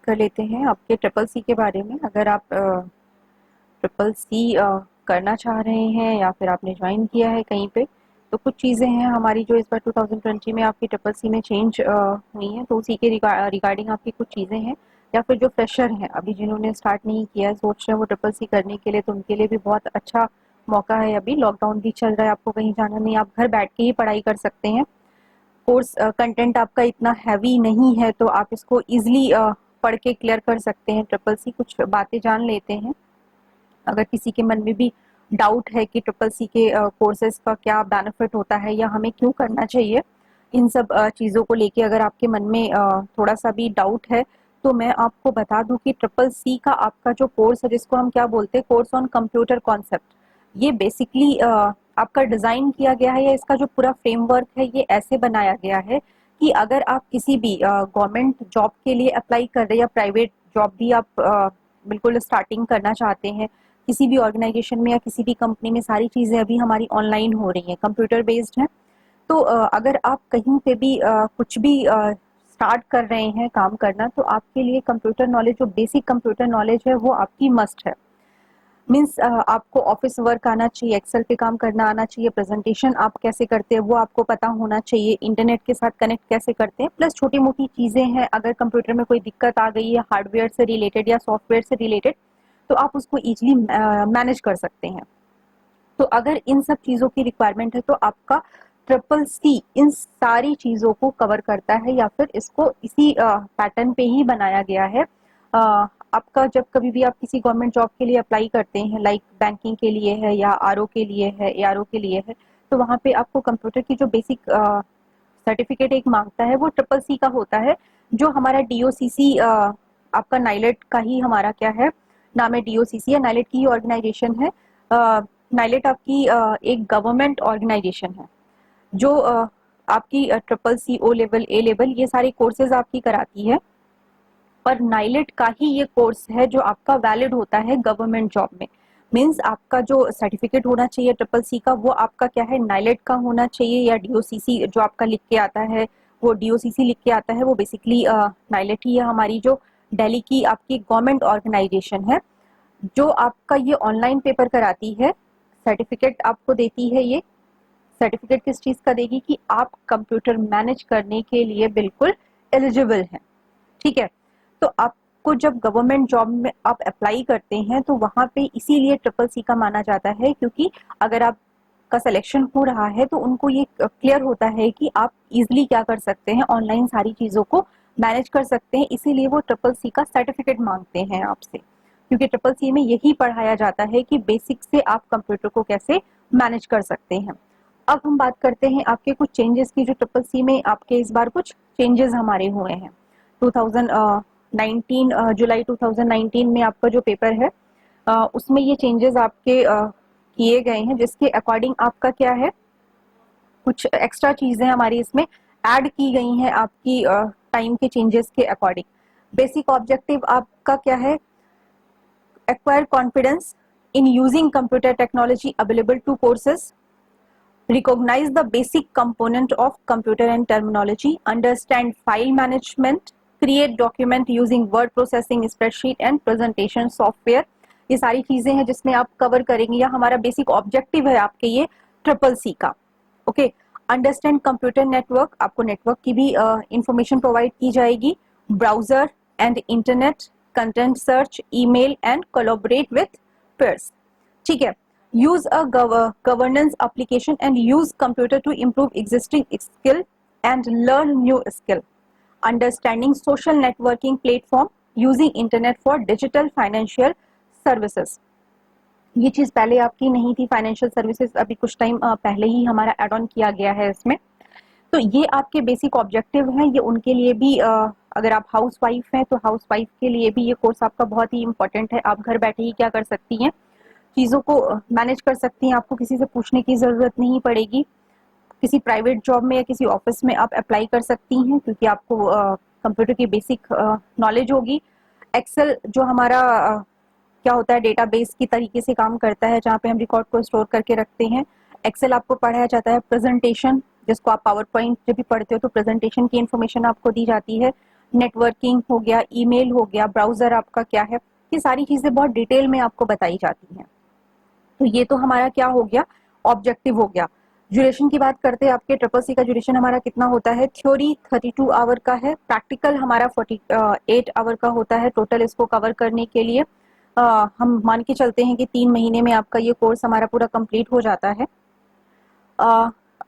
कर लेते हैं आपके ट्रिपल सी के बारे में। अगर आप ट्रिपल सी करना चाह रहे हैं या फिर आपने ज्वाइन किया है कहीं पे, तो कुछ चीज़ें हैं हमारी जो इस बार 2020 में आपकी ट्रिपल सी में चेंज हुई हैं, तो उसी के रिगार्डिंग आपकी कुछ चीज़ें हैं। या फिर जो फ्रेशर हैं अभी जिन्होंने स्टार्ट नहीं किया है, सोच रहे हैं वो ट्रिपल सी करने के लिए, तो उनके लिए भी बहुत अच्छा मौका है। अभी लॉकडाउन भी चल रहा है, आपको कहीं जाना नहीं, आप घर बैठ के ही पढ़ाई कर सकते हैं। कोर्स कंटेंट आपका इतना हैवी नहीं है, तो आप इसको इजीली पढ़ के क्लियर कर सकते हैं ट्रिपल सी। कुछ बातें जान लेते हैं। अगर किसी के मन में भी डाउट है कि ट्रिपल सी के कोर्सेज का क्या बेनिफिट होता है या हमें क्यों करना चाहिए, इन सब चीज़ों को लेके अगर आपके मन में थोड़ा सा भी डाउट है, तो मैं आपको बता दूं कि ट्रिपल सी का आपका जो कोर्स है, जिसको हम क्या बोलते हैं, कोर्स ऑन कंप्यूटर कॉन्सेप्ट, ये बेसिकली आपका डिज़ाइन किया गया है, या इसका जो पूरा फ्रेमवर्क है ये ऐसे बनाया गया है कि अगर आप किसी भी गवर्नमेंट जॉब के लिए अप्लाई कर रहे हैं या प्राइवेट जॉब भी आप बिल्कुल स्टार्टिंग करना चाहते हैं किसी भी ऑर्गेनाइजेशन में या किसी भी कंपनी में, सारी चीज़ें अभी हमारी ऑनलाइन हो रही हैं, कंप्यूटर बेस्ड हैं। तो अगर आप कहीं पे भी कुछ भी स्टार्ट कर रहे हैं काम करना, तो आपके लिए कंप्यूटर नॉलेज, जो बेसिक कंप्यूटर नॉलेज है, वो आपकी मस्ट है। मीन्स आपको ऑफिस वर्क आना चाहिए, एक्सेल पे काम करना आना चाहिए, प्रेजेंटेशन आप कैसे करते हैं वो आपको पता होना चाहिए, इंटरनेट के साथ कनेक्ट कैसे करते हैं, प्लस छोटी मोटी चीज़ें हैं, अगर कंप्यूटर में कोई दिक्कत आ गई है हार्डवेयर से रिलेटेड या सॉफ्टवेयर से रिलेटेड, तो आप उसको इजीली मैनेज कर सकते हैं। तो अगर इन सब चीज़ों की रिक्वायरमेंट है, तो आपका ट्रिपल सी इन सारी चीज़ों को कवर करता है, या फिर इसको इसी पैटर्न पे ही बनाया गया है। आपका जब कभी भी आप किसी गवर्नमेंट जॉब के लिए अप्लाई करते हैं, लाइक बैंकिंग के लिए है या आरओ के लिए है, एआरओ के लिए है, तो वहाँ पे आपको कंप्यूटर की जो बेसिक सर्टिफिकेट एक मांगता है, वो ट्रिपल सी का होता है। जो हमारा डीओसीसी आपका नाइलेट का ही हमारा क्या है नाम है, डीओसीसी या नाइलेट की ही ऑर्गेनाइजेशन है। नाइलेट आपकी एक गवर्नमेंट ऑर्गेनाइजेशन है जो आपकी ट्रिपल सी, ओ लेवल, ए लेवल, ये सारे कोर्सेज आपकी कराती है। और नाइलेट का ही ये कोर्स है जो आपका वैलिड होता है गवर्नमेंट जॉब में। मीन्स आपका जो सर्टिफिकेट होना चाहिए ट्रिपल सी का, वो आपका क्या है, नाइलेट का होना चाहिए, या डीओसीसी जो आपका लिख के आता है, वो डीओसीसी लिख के आता है, वो बेसिकली नाइलेट ही है, हमारी जो दिल्ली की आपकी गवर्नमेंट ऑर्गेनाइजेशन है, जो आपका ये ऑनलाइन पेपर कराती है, सर्टिफिकेट आपको देती है। ये सर्टिफिकेट किस चीज़ का देगी कि आप कंप्यूटर मैनेज करने के लिए बिल्कुल एलिजिबल हैं। ठीक है। तो आपको जब गवर्नमेंट जॉब में आप अप्लाई करते हैं, तो वहां पे इसीलिए ट्रिपल सी का माना जाता है, क्योंकि अगर आपका सिलेक्शन हो रहा है तो उनको ये क्लियर होता है कि आप इजिली क्या कर सकते हैं, ऑनलाइन सारी चीज़ों को मैनेज कर सकते हैं, इसीलिए वो ट्रिपल सी का सर्टिफिकेट मांगते हैं आपसे, क्योंकि ट्रिपल सी में यही पढ़ाया जाता है कि बेसिक से आप कंप्यूटर को कैसे मैनेज कर सकते हैं। अब हम बात करते हैं आपके कुछ चेंजेस की, जो ट्रिपल सी में आपके इस बार कुछ चेंजेस हमारे हुए हैं। 2019 जुलाई 2019 में आपका जो पेपर है उसमें ये चेंजेस आपके किए गए हैं, जिसके अकॉर्डिंग आपका क्या है, कुछ एक्स्ट्रा चीजें हमारी इसमें ऐड की गई हैं आपकी टाइम के चेंजेस के अकॉर्डिंग। बेसिक ऑब्जेक्टिव आपका क्या है, acquire confidence in using computer technology available to courses, recognize the basic component of computer and terminology, understand file management, create document using word processing, spreadsheet and presentation software। ये सारी चीजें हैं जिसमें आप cover करेंगे, या हमारा बेसिक ऑब्जेक्टिव है आपके ये ट्रिपल सी का। ओके। अंडरस्टैंड कंप्यूटर नेटवर्क, आपको नेटवर्क की भी इंफॉर्मेशन प्रोवाइड की जाएगी, browser and internet, content search, email and collaborate with peers। ठीक है। use a governance application and use computer to improve existing skill and learn new skill, understanding social networking platform, using internet for digital financial services। ये चीज पहले आपकी नहीं थी, financial services अभी कुछ टाइम पहले ही हमारा एड ऑन किया गया है इसमें। तो ये आपके बेसिक ऑब्जेक्टिव हैं, ये उनके लिए भी अगर आप हाउस वाइफ हैं तो हाउस वाइफ के लिए भी ये कोर्स आपका बहुत ही इंपॉर्टेंट है। आप घर बैठे ही क्या कर सकती हैं, चीज़ों को मैनेज कर सकती हैं, आपको किसी से पूछने की ज़रूरत नहीं पड़ेगी। किसी प्राइवेट जॉब में या किसी ऑफिस में आप अप्लाई कर सकती हैं, क्योंकि आपको कंप्यूटर की बेसिक नॉलेज होगी। एक्सेल जो हमारा क्या होता है, डेटाबेस की तरीके से काम करता है, जहाँ पे हम रिकॉर्ड को स्टोर करके रखते हैं। एक्सेल आपको पढ़ाया जाता है। प्रेजेंटेशन, जिसको आप पावर पॉइंट जब भी पढ़ते हो तो प्रेजेंटेशन की इन्फॉर्मेशन आपको दी जाती है। नेटवर्किंग हो गया, ईमेल हो गया, ब्राउजर आपका क्या है, ये सारी चीजें बहुत डिटेल में आपको बताई जाती हैं। तो ये तो हमारा क्या हो गया, ऑब्जेक्टिव हो गया। ड्यूरेशन की बात करते हैं, आपके ट्रिपल सी का ड्यूरेशन हमारा कितना होता है, थ्योरी 32 आवर का है, प्रैक्टिकल हमारा 48 आवर का होता है टोटल इसको कवर करने के लिए। हम मान के चलते हैं कि 3 महीने में आपका ये कोर्स हमारा पूरा कंप्लीट हो जाता है।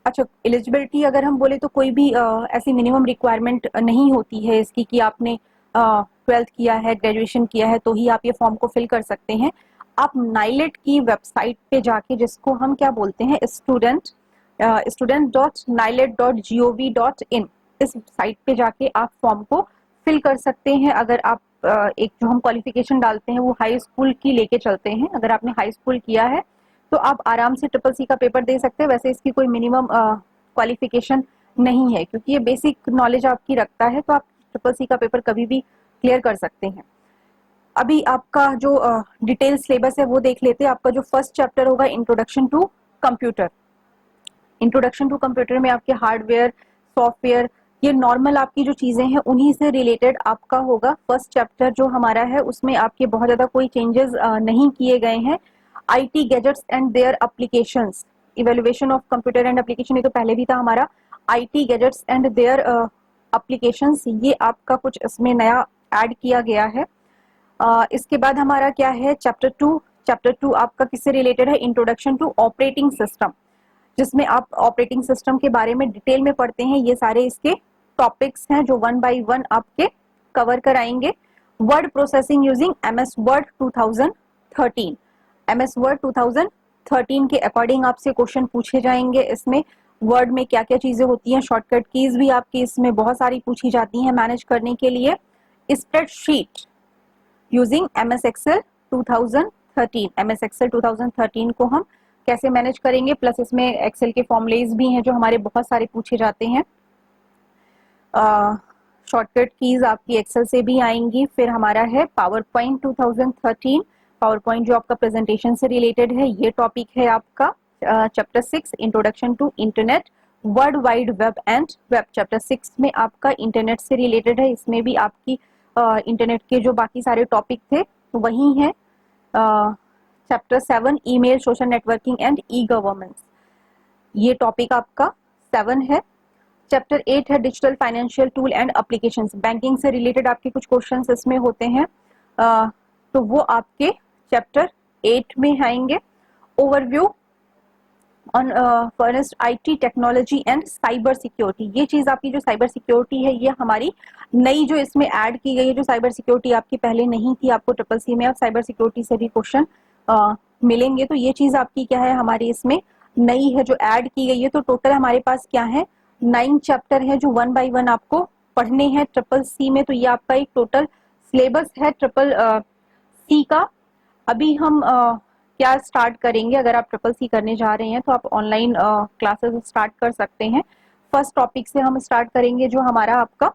अच्छा, एलिजिबिलिटी अगर हम बोले तो कोई भी ऐसी मिनिमम रिक्वायरमेंट नहीं होती है इसकी कि आपने 12th किया है, ग्रेजुएशन किया है तो ही आप ये फॉर्म को फिल कर सकते हैं। आप नाइलेट की वेबसाइट पे जाके, जिसको हम क्या बोलते हैं, student.nilet.gov.in, इस साइट पे जाके आप फॉर्म को फिल कर सकते हैं। अगर आप एक जो हम क्वालिफिकेशन डालते हैं वो हाई स्कूल की लेके चलते हैं, अगर आपने हाई स्कूल किया है तो आप आराम से ट्रिपल सी का पेपर दे सकते हैं। वैसे इसकी कोई मिनिमम क्वालिफिकेशन नहीं है, क्योंकि ये बेसिक नॉलेज आपकी रखता है, तो आप ट्रिपल सी का पेपर कभी भी क्लियर कर सकते हैं। अभी आपका जो डिटेल सिलेबस है वो देख लेते हैं। आपका जो फर्स्ट चैप्टर होगा, introduction to computer. Introduction to computer में आपके हार्डवेयर, सॉफ्टवेयर, ये नॉर्मल आपकी जो चीजें हैं उन्हीं से रिलेटेड आपका होगा। फर्स्ट चैप्टर जो हमारा है उसमें आपके बहुत ज्यादा कोई चेंजेस नहीं किए गए हैं। IT gadgets and their applications, evaluation of computer and application, ये तो पहले भी था हमारा। IT gadgets and their applications, ये आपका कुछ इसमें नया ऐड किया गया है। इसके बाद हमारा क्या है, चैप्टर 2 आपका किससे रिलेटेड है, इंट्रोडक्शन टू ऑपरेटिंग सिस्टम, जिसमें आप ऑपरेटिंग सिस्टम के बारे में डिटेल में पढ़ते हैं। ये सारे इसके टॉपिक्स हैं जो 1 बाय 1 आपके कवर कराएंगे। Word processing using MS word 2013, MS word 2013 के अकॉर्डिंग आपसे क्वेश्चन पूछे जाएंगे। इसमें वर्ड में क्या क्या चीजें होती हैं, शॉर्टकट कीज भी आपकी इसमें बहुत सारी पूछी जाती हैं मैनेज करने के लिए। Spreadsheet using MS Excel 2013, MS Excel 2013 को हम कैसे मैनेज करेंगे, प्लस इसमें एक्सेल के फॉर्मूलेज भी हैं जो हमारे बहुत सारे पूछे जाते हैं। शॉर्टकट कीज आपकी एक्सेल से भी आएंगी। फिर हमारा है पावर पॉइंट 2013, पावर पॉइंट जो आपका प्रेजेंटेशन से रिलेटेड है, ये टॉपिक है आपका। Chapter 6 introduction to internet, world wide web and web, chapter 6 में आपका इंटरनेट से रिलेटेड है। इसमें भी आपकी इंटरनेट के जो बाकी सारे टॉपिक थे वही हैं। Chapter 7 email, social networking and e governance, ये टॉपिक आपका 7 है। चैप्टर 8 है digital financial tool and applications, banking से रिलेटेड आपके कुछ क्वेश्चंस इसमें होते हैं, तो वो आपके चैप्टर 8 में आएंगे। Overview on first IT technology and cyber security, ये चीज आपकी जो साइबर सिक्योरिटी है ये हमारी नई जो इसमें ऐड की गई है। जो साइबर सिक्योरिटी आपकी पहले नहीं थी, आपको ट्रिपल सी में अब साइबर सिक्योरिटी से भी क्वेश्चन मिलेंगे, तो ये चीज आपकी क्या है, हमारी इसमें नई है जो ऐड की गई है। तो टोटल हमारे पास क्या है, 9 चैप्टर है जो 1 बाय 1 आपको पढ़ने हैं ट्रिपल सी में। तो ये आपका एक टोटल सिलेबस है ट्रिपल सी का। अभी हम क्या स्टार्ट करेंगे, अगर आप ट्रिपल सी करने जा रहे हैं तो आप ऑनलाइन क्लासेस स्टार्ट कर सकते हैं। फर्स्ट टॉपिक से हम स्टार्ट करेंगे जो हमारा आपका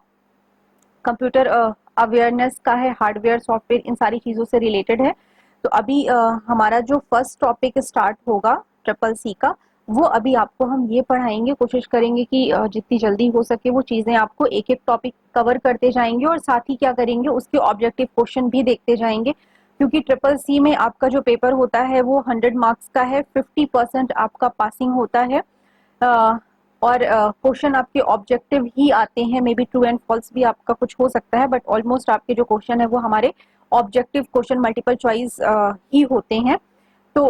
कंप्यूटर अवेयरनेस का है, हार्डवेयर सॉफ्टवेयर इन सारी चीजों से रिलेटेड है। तो अभी हमारा जो फर्स्ट टॉपिक स्टार्ट होगा ट्रिपल सी का, वो अभी आपको हम ये पढ़ाएंगे। कोशिश करेंगे कि जितनी जल्दी हो सके वो चीजें आपको एक एक टॉपिक कवर करते जाएंगे, और साथ ही क्या करेंगे, उसके ऑब्जेक्टिव क्वेश्चन भी देखते जाएंगे। क्योंकि ट्रिपल सी में आपका जो पेपर होता है वो 100 मार्क्स का है, 50% आपका पासिंग होता है, और क्वेश्चन आपके ऑब्जेक्टिव ही आते हैं। May be true and false भी आपका कुछ हो सकता है, बट ऑलमोस्ट आपके जो क्वेश्चन है वो हमारे ऑब्जेक्टिव क्वेश्चन, मल्टीपल चॉइस ही होते हैं। तो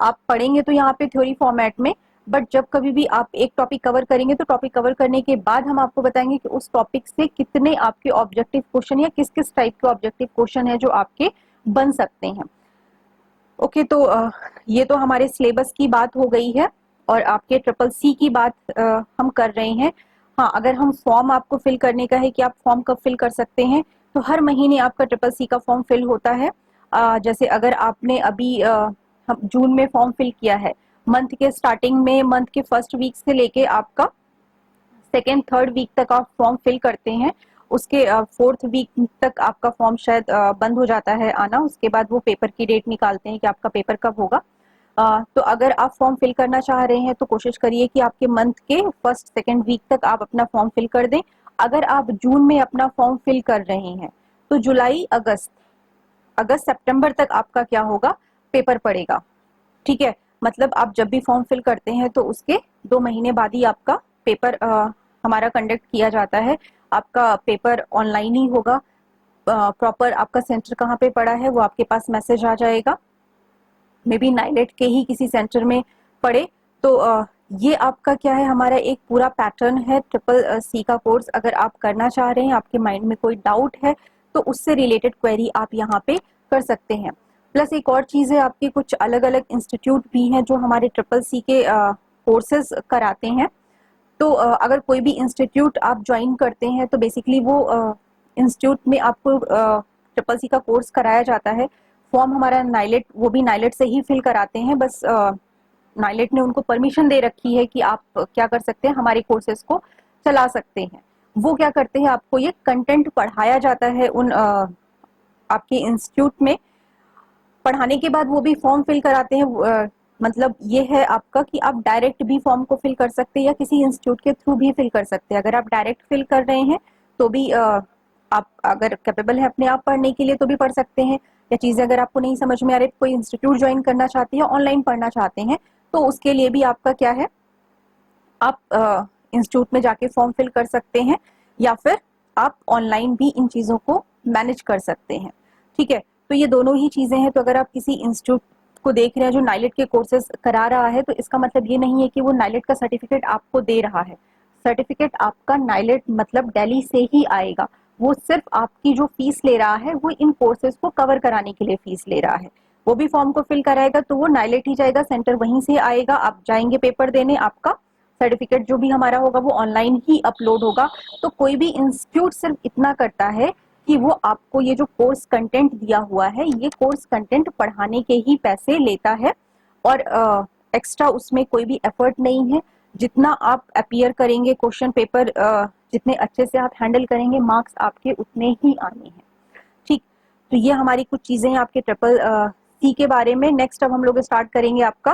आप पढ़ेंगे तो यहाँ पे थ्योरी फॉर्मेट में, बट जब कभी भी आप एक टॉपिक कवर करेंगे तो टॉपिक कवर करने के बाद हम आपको बताएंगे कि उस टॉपिक से कितने आपके ऑब्जेक्टिव क्वेश्चन या किस किस टाइप के ऑब्जेक्टिव क्वेश्चन है जो आपके बन सकते हैं। ओके, तो ये तो हमारे सिलेबस की बात हो गई है, और आपके ट्रिपल सी की बात हम कर रहे हैं। हाँ, अगर हम फॉर्म आपको फिल करने का है कि आप फॉर्म कब फिल कर सकते हैं, तो हर महीने आपका ट्रिपल सी का फॉर्म फिल होता है। जैसे अगर आपने अभी जून में फॉर्म फिल किया है, मंथ के स्टार्टिंग में, मंथ के फर्स्ट वीक से लेके आपका सेकेंड थर्ड वीक तक आप फॉर्म फिल करते हैं, उसके फोर्थ वीक तक आपका फॉर्म शायद बंद हो जाता है आना। उसके बाद वो पेपर की डेट निकालते हैं कि आपका पेपर कब होगा। तो अगर आप फॉर्म फिल करना चाह रहे हैं तो कोशिश करिए कि आपके मंथ के फर्स्ट सेकेंड वीक तक आप अपना फॉर्म फिल कर दें। अगर आप जून में अपना फॉर्म फिल कर रहे हैं तो जुलाई अगस्त सितंबर तक आपका क्या होगा, पेपर पड़ेगा। ठीक है, मतलब आप जब भी फॉर्म फिल करते हैं तो उसके 2 महीने बाद ही आपका पेपर हमारा कंडक्ट किया जाता है। आपका पेपर ऑनलाइन ही होगा। प्रॉपर आपका सेंटर कहाँ पे पड़ा है वो आपके पास मैसेज आ जाएगा। मे बी नाइलेट के ही किसी सेंटर में पड़े। तो ये आपका क्या है, हमारा एक पूरा पैटर्न है ट्रिपल सी का कोर्स। अगर आप करना चाह रहे हैं, आपके माइंड में कोई डाउट है तो उससे रिलेटेड क्वेरी आप यहाँ पे कर सकते हैं। प्लस एक और चीज है, आपके कुछ अलग अलग इंस्टीट्यूट भी हैं जो हमारे ट्रिपल सी के कोर्सेज कराते हैं। तो अगर कोई भी इंस्टीट्यूट आप ज्वाइन करते हैं तो बेसिकली वो इंस्टीट्यूट में आपको ट्रिपल सी का कोर्स कराया जाता है। फॉर्म हमारा नाइलेट, वो भी नाइलेट से ही फिल कराते हैं। बस नाइलेट ने उनको परमिशन दे रखी है कि आप क्या कर सकते हैं, हमारे कोर्सेज को चला सकते हैं। वो क्या करते हैं, आपको ये कंटेंट पढ़ाया जाता है उन आपके इंस्टीट्यूट में। पढ़ाने के बाद वो भी फॉर्म फिल कराते हैं। मतलब ये है आपका कि आप डायरेक्ट भी फॉर्म को फिल कर सकते हैं या किसी इंस्टीट्यूट के थ्रू भी फिल कर सकते हैं। अगर आप डायरेक्ट फिल कर रहे हैं तो भी आप अगर कैपेबल है अपने आप पढ़ने के लिए तो भी पढ़ सकते हैं। या चीजें अगर आपको नहीं समझ में आ रही, कोई इंस्टीट्यूट ज्वाइन करना चाहते हैं, ऑनलाइन पढ़ना चाहते हैं, तो उसके लिए भी आपका क्या है, आप इंस्टीट्यूट में जाके फॉर्म फिल कर सकते हैं या फिर आप ऑनलाइन भी इन चीजों को मैनेज कर सकते हैं। ठीक है, तो ये दोनों ही चीजें हैं। तो अगर आप किसी इंस्टीट्यूट को देख रहे हैं जो नाइलेट के कोर्सेज करा रहा है, तो इसका मतलब ये नहीं है कि वो नाइलेट का सर्टिफिकेट आपको दे रहा है। सर्टिफिकेट आपका नाइलेट मतलब दिल्ली से ही आएगा। वो सिर्फ आपकी जो फीस ले रहा है वो इन कोर्सेज को कवर कराने के लिए फीस ले रहा है। वो भी फॉर्म को फिल कराएगा तो वो नाइलेट ही जाएगा, सेंटर वहीं से आएगा, आप जाएंगे पेपर देने, आपका सर्टिफिकेट जो भी हमारा होगा वो ऑनलाइन ही अपलोड होगा। तो कोई भी इंस्टीट्यूट सिर्फ इतना करता है कि वो आपको ये जो कोर्स कंटेंट दिया हुआ है, ये कोर्स कंटेंट पढ़ाने के ही पैसे लेता है और एक्स्ट्रा उसमें कोई भी एफर्ट नहीं है। जितना आप अपीयर करेंगे क्वेश्चन पेपर, जितने अच्छे से आप हैंडल करेंगे, मार्क्स आपके उतने ही आने हैं। ठीक, तो ये हमारी कुछ चीजें हैं आपके ट्रिपल सी के बारे में। नेक्स्ट अब हम लोग स्टार्ट करेंगे आपका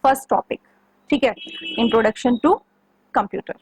फर्स्ट टॉपिक। ठीक है, इंट्रोडक्शन टू कंप्यूटर।